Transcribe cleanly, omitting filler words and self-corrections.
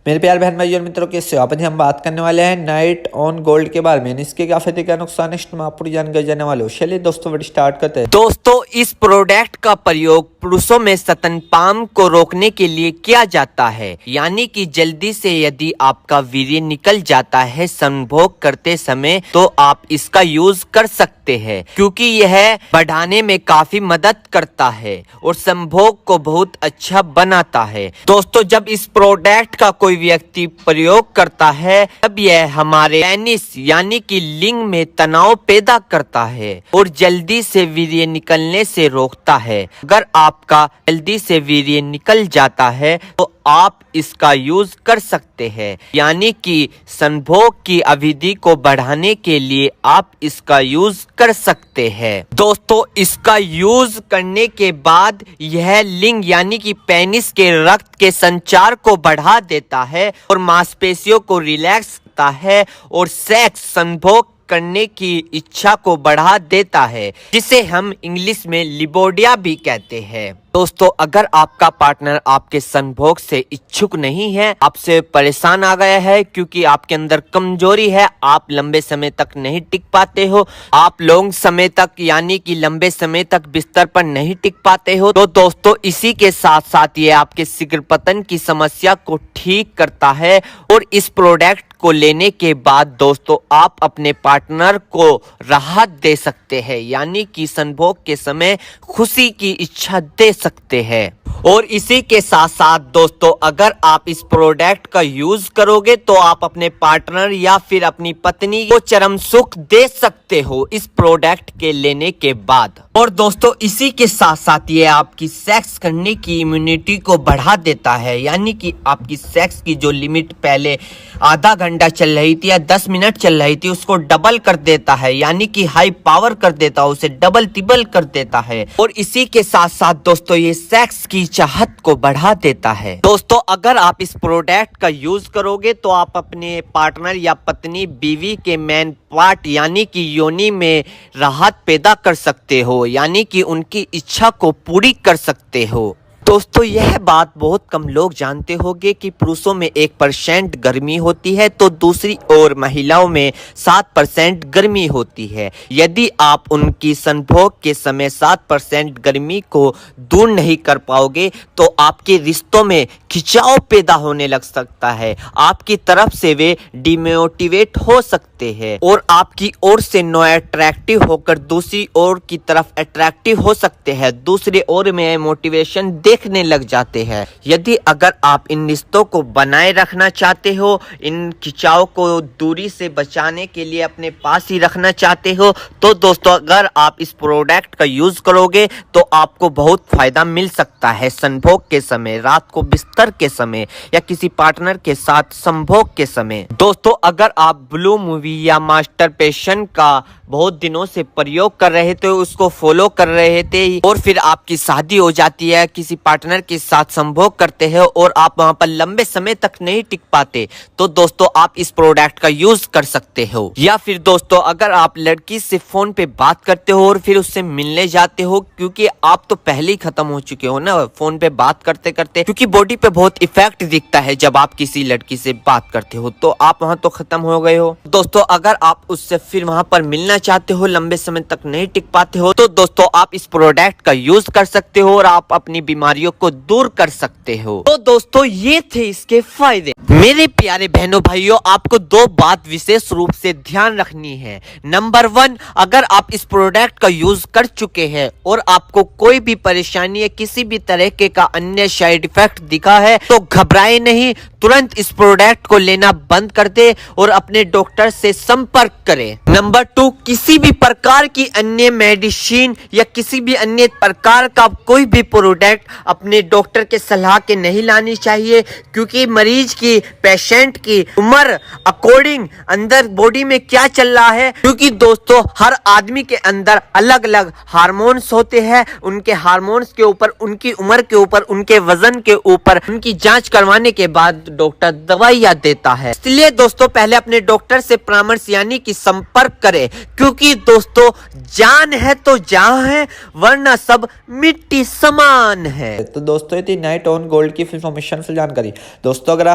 मेरे प्यार बहन भाई और मित्रों, कैसे हो आप? हम बात करने वाले हैं नाइट ऑन गोल्ड के बारे में। इसके क्या फायदे क्या नुकसान है तुम आप पूरी जानकारी जानने वाले हो। चलिए दोस्तों वीडियो स्टार्ट करते हैं। दोस्तों, इस प्रोडक्ट का प्रयोग पुरुषों में स्तनपान को रोकने के लिए किया जाता है, यानी कि जल्दी से यदि आपका वीर्य निकल जाता है संभोग करते समय तो आप इसका यूज कर सकते हैं, क्योंकि यह बढ़ाने में काफी मदद करता है और संभोग को बहुत अच्छा बनाता है। दोस्तों, जब इस प्रोडक्ट का कोई व्यक्ति प्रयोग करता है तब यह हमारे पेनिस यानी कि लिंग में तनाव पैदा करता है और जल्दी से वीर्य निकलने से रोकता है। अगर आपका जल्दी से वीर्य निकल जाता है तो आप इसका यूज कर सकते हैं, यानी कि संभोग की अवधि को बढ़ाने के लिए आप इसका यूज कर सकते हैं। दोस्तों, इसका यूज करने के बाद यह लिंग यानी कि पेनिस के रक्त के संचार को बढ़ा देता है और मांसपेशियों को रिलैक्स करता है और सेक्स संभोग करने की इच्छा को बढ़ा देता है, जिसे हम इंग्लिश में लिबोडिया भी कहते हैं। दोस्तों, अगर आपका पार्टनर आपके संभोग से इच्छुक नहीं है, आपसे परेशान आ गया है क्योंकि आपके अंदर कमजोरी है, आप लंबे समय तक नहीं टिक पाते हो, आप लॉन्ग समय तक यानी कि लंबे समय तक बिस्तर पर नहीं टिक पाते हो, तो दोस्तों इसी के साथ साथ ये आपके शीघ्र पतन की समस्या को ठीक करता है। और इस प्रोडक्ट को लेने के बाद दोस्तों आप अपने पार्टनर को राहत दे सकते हैं, यानी कि संभोग के समय खुशी की इच्छा दे सकते हैं। और इसी के साथ साथ दोस्तों, अगर आप इस प्रोडक्ट का यूज करोगे तो आप अपने पार्टनर या फिर अपनी पत्नी को चरम सुख दे सकते हो इस प्रोडक्ट के लेने के बाद। और दोस्तों, इसी के साथ साथ ये आपकी सेक्स करने की इम्यूनिटी को बढ़ा देता है, यानी कि आपकी सेक्स की जो लिमिट पहले आधा घंटा चल रही थी या 10 मिनट चल रही थी उसको डबल कर देता है, यानी कि हाई पावर कर देता है, उसे डबल तिबल कर देता है। और इसी के साथ साथ दोस्तों ये सेक्स की चाहत को बढ़ा देता है। दोस्तों, अगर आप इस प्रोडक्ट का यूज करोगे तो आप अपने पार्टनर या पत्नी बीवी के मेन पार्ट यानी कि योनि में राहत पैदा कर सकते हो, यानी कि उनकी इच्छा को पूरी कर सकते हो। दोस्तों, यह बात बहुत कम लोग जानते होंगे कि पुरुषों में 1% गर्मी होती है तो दूसरी ओर महिलाओं में 7% गर्मी होती है। यदि आप उनकी संभोग के समय 7% गर्मी को दूर नहीं कर पाओगे तो आपके रिश्तों में खिंचाव पैदा होने लग सकता है, आपकी तरफ से वे डिमोटिवेट हो सकते हैं और आपकी ओर से नो अट्रैक्टिव होकर दूसरी ओर की तरफ अट्रैक्टिव हो सकते हैं, दूसरी ओर में मोटिवेशन देखने लग जाते हैं। यदि अगर आप इन रिश्तों को बनाए रखना चाहते हो, इन खिंचाव को दूरी से बचाने के लिए अपने पास ही रखना चाहते हो, तो दोस्तों अगर आप इस प्रोडक्ट का यूज करोगे तो आपको बहुत फायदा मिल सकता है संभोग के समय, रात को बिस्तर के समय या किसी पार्टनर के साथ संभोग के समय। दोस्तों, अगर आप ब्लू मूवी या मास्टरपेशन का बहुत दिनों से प्रयोग कर रहे थे, उसको फॉलो कर रहे थे और फिर आपकी शादी हो जाती है, किसी पार्टनर के साथ संभोग करते हैं और आप वहां पर लंबे समय तक नहीं टिक पाते, तो दोस्तों आप इस प्रोडक्ट का यूज कर सकते हो। या फिर दोस्तों, अगर आप लड़की से फोन पे बात करते हो और फिर उससे मिलने जाते हो, क्योंकि आप तो पहले ही खत्म हो चुके हो ना फोन पे बात करते करते, क्योंकि बॉडी पे बहुत इफेक्ट दिखता है जब आप किसी लड़की से बात करते हो, तो आप वहां तो खत्म हो गए हो। दोस्तों, अगर आप उससे फिर वहां पर मिलना चाहते हो, लंबे समय तक नहीं टिक पाते हो, तो दोस्तों आप इस प्रोडक्ट का यूज कर सकते हो और आप अपनी बीमारियों को दूर कर सकते हो। तो दोस्तों ये थे इसके फायदे। मेरे प्यारे बहनों भाइयों, आपको दो बात विशेष रूप से ध्यान रखनी है। नंबर 1, अगर आप इस प्रोडक्ट का यूज कर चुके हैं और आपको कोई भी परेशानी या किसी भी तरह के का अन्य साइड इफेक्ट दिखा है तो घबराए नहीं, तुरंत इस प्रोडक्ट को लेना बंद कर दे और अपने डॉक्टर से संपर्क करें। नंबर 2, किसी भी प्रकार की अन्य मेडिसिन या किसी भी अन्य प्रकार का कोई भी प्रोडक्ट अपने डॉक्टर के सलाह के नहीं लानी चाहिए, क्योंकि मरीज की, पेशेंट की उम्र अकॉर्डिंग अंदर बॉडी में क्या चल रहा है, क्योंकि दोस्तों हर आदमी के अंदर अलग अलग हार्मोन्स होते हैं, उनके हार्मोन्स के ऊपर, उनकी उम्र के ऊपर, उनके वजन के ऊपर उनकी जांच करवाने के बाद डॉक्टर दवाइयां देता है। इसलिए दोस्तों पहले अपने डॉक्टर से परामर्श यानी कि संपर्क करें, क्योंकि दोस्तों जान है तो जहां है, वरना सब मिट्टी समान है। तो दोस्तों ये थी नाइट ऑन गोल्ड की इन्फॉर्मेशन से जानकारी। दोस्तों अगर